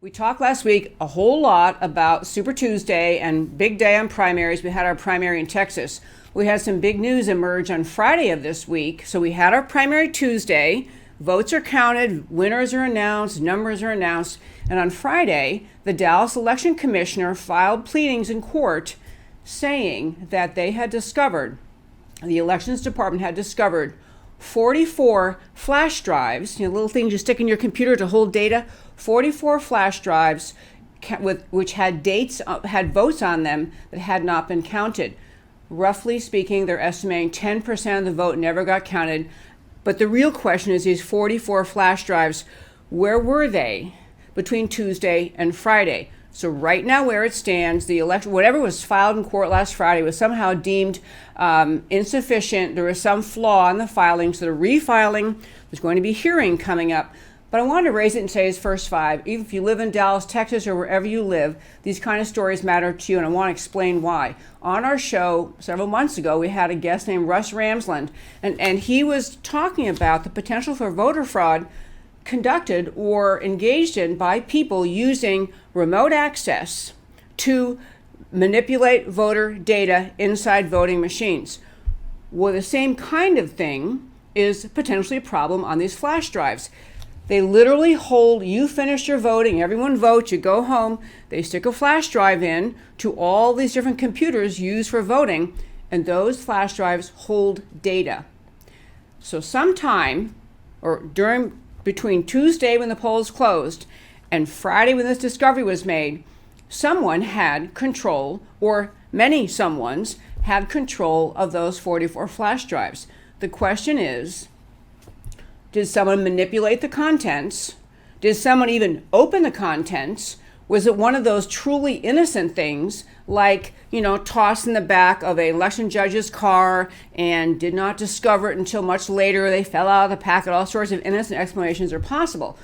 We talked last week a whole lot about Super Tuesday and big day on primaries. We had our primary in Texas. We had some big news emerge on Friday of this week. So we had our primary Tuesday. Votes are counted, winners are announced, numbers are announced. And on Friday, the Dallas Election Commissioner filed pleadings in court saying that they had discovered, the Elections Department had discovered 44 flash drives, little things you stick in your computer to hold data, 44 flash drives which had had votes on them that had not been counted. Roughly speaking, they're estimating 10% of the vote never got counted. But the real question is, these 44 flash drives, where were they between Tuesday and Friday? So right now, where it stands, the election, whatever was filed in court last Friday, was somehow deemed insufficient. There was some flaw in the filing, so they're refiling. There's going to be a hearing coming up. But I wanted to raise it in today's first five. Even if you live in Dallas, Texas, or wherever you live, these kind of stories matter to you, and I want to explain why. On our show several months ago, we had a guest named Russ Ramsland, and he was talking about the potential for voter fraud conducted or engaged in by people using remote access to manipulate voter data inside voting machines. Well, the same kind of thing is potentially a problem on these flash drives. They literally hold, you finish your voting, everyone votes, you go home, they stick a flash drive in to all these different computers used for voting, and those flash drives hold data. So sometime, or between Tuesday when the polls closed and Friday when this discovery was made, someone had control, or many someones had control of those 44 flash drives. The question is, did someone manipulate the contents? Did someone even open the contents? Was it one of those truly innocent things, like, tossed in the back of an election judge's car and did not discover it until much later, they fell out of the packet? All sorts of innocent explanations are possible.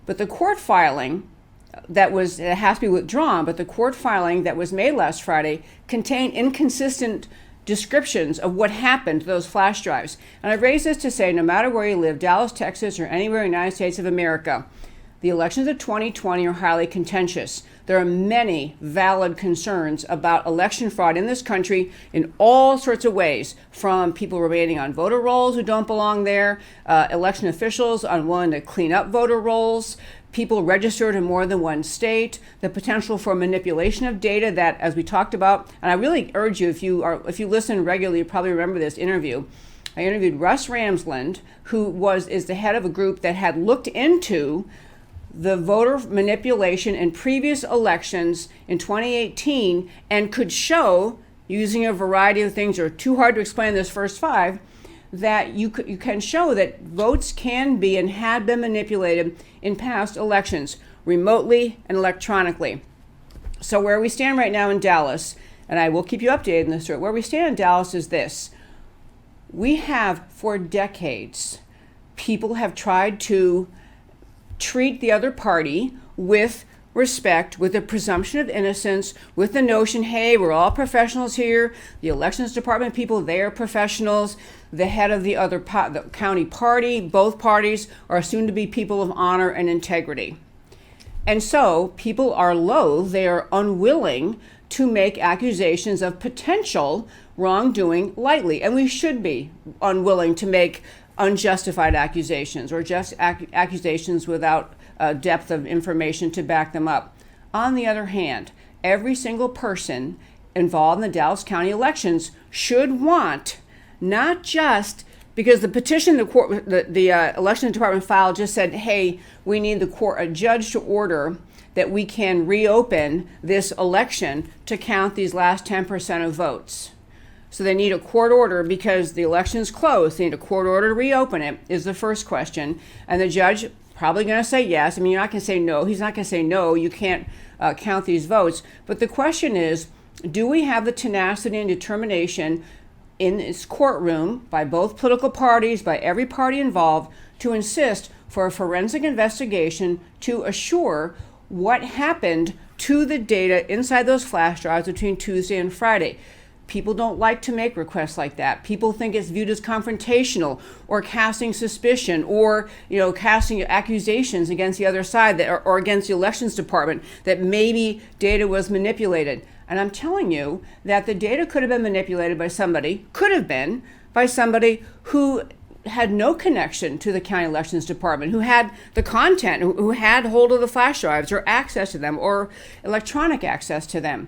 But the court filing it has to be withdrawn, but the court filing that was made last Friday contained inconsistent descriptions of what happened to those flash drives. And I raise this to say, no matter where you live, Dallas, Texas, or anywhere in the United States of America, the elections of 2020 are highly contentious. There are many valid concerns about election fraud in this country in all sorts of ways, from people remaining on voter rolls who don't belong there, election officials unwilling to clean up voter rolls, people registered in more than one state, the potential for manipulation of data that, as we talked about, and I really urge you, if you listen regularly, you probably remember this interview. I interviewed Russ Ramsland, who is the head of a group that had looked into the voter manipulation in previous elections in 2018 and could show, using a variety of things, or too hard to explain this first five, that you can show that votes can be and had been manipulated in past elections, remotely and electronically. So where we stand right now in Dallas, and I will keep you updated in this story, where we stand in Dallas is this. We have, for decades, people have tried to treat the other party with respect, with a presumption of innocence, with the notion, hey, we're all professionals here. The elections department people, they are professionals. The head of the other the county party, both parties are soon to be people of honor and integrity. And so people are loath, they are unwilling to make accusations of potential wrongdoing lightly. And we should be unwilling to make unjustified accusations, or just accusations without depth of information to back them up. On the other hand, every single person involved in the Dallas County elections should want, not just because the petition the election department filed just said, hey, we need a judge to order that we can reopen this election to count these last 10% of votes. So they need a court order because the election's closed. They need a court order to reopen it, is the first question. And the judge probably going to say yes. I mean, you're not going to say no. He's not going to say no, you can't count these votes. But the question is, do we have the tenacity and determination in this courtroom by both political parties, by every party involved, to insist for a forensic investigation to assure what happened to the data inside those flash drives between Tuesday and Friday? People don't like to make requests like that. People think it's viewed as confrontational or casting suspicion or, casting accusations against the other side or against the elections department that maybe data was manipulated. And I'm telling you that the data could have been manipulated by somebody who had no connection to the county elections department, who had the content, who had hold of the flash drives or access to them or electronic access to them.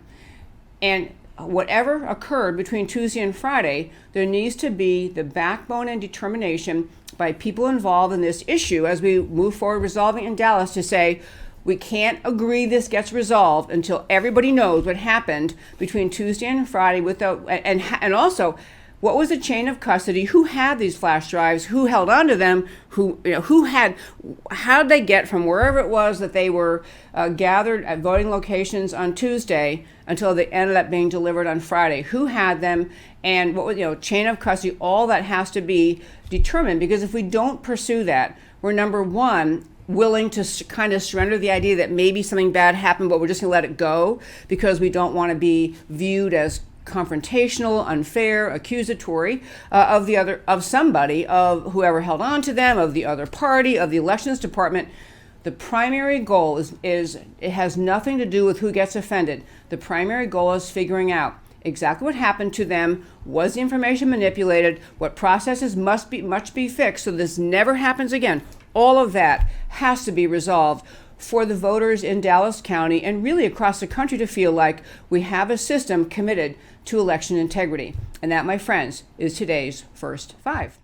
And whatever occurred between Tuesday and Friday, there needs to be the backbone and determination by people involved in this issue as we move forward resolving in Dallas to say, we can't agree this gets resolved until everybody knows what happened between Tuesday and Friday and also what was the chain of custody, who had these flash drives, who held on to them, how did they get from wherever it was that they were gathered at voting locations on Tuesday until they ended up being delivered on Friday, who had them, and what was, chain of custody, all that has to be determined, because if we don't pursue that, we're number one, willing to kind of surrender the idea that maybe something bad happened, but we're just gonna let it go because we don't want to be viewed as confrontational, unfair, accusatory of whoever held on to them, of the other party, of the elections department. The primary goal is it has nothing to do with who gets offended. The primary goal is figuring out exactly what happened to them. Was the information manipulated? What processes must be fixed so this never happens again? All of that has to be resolved for the voters in Dallas County and really across the country to feel like we have a system committed to election integrity. And that, my friends, is today's First Five.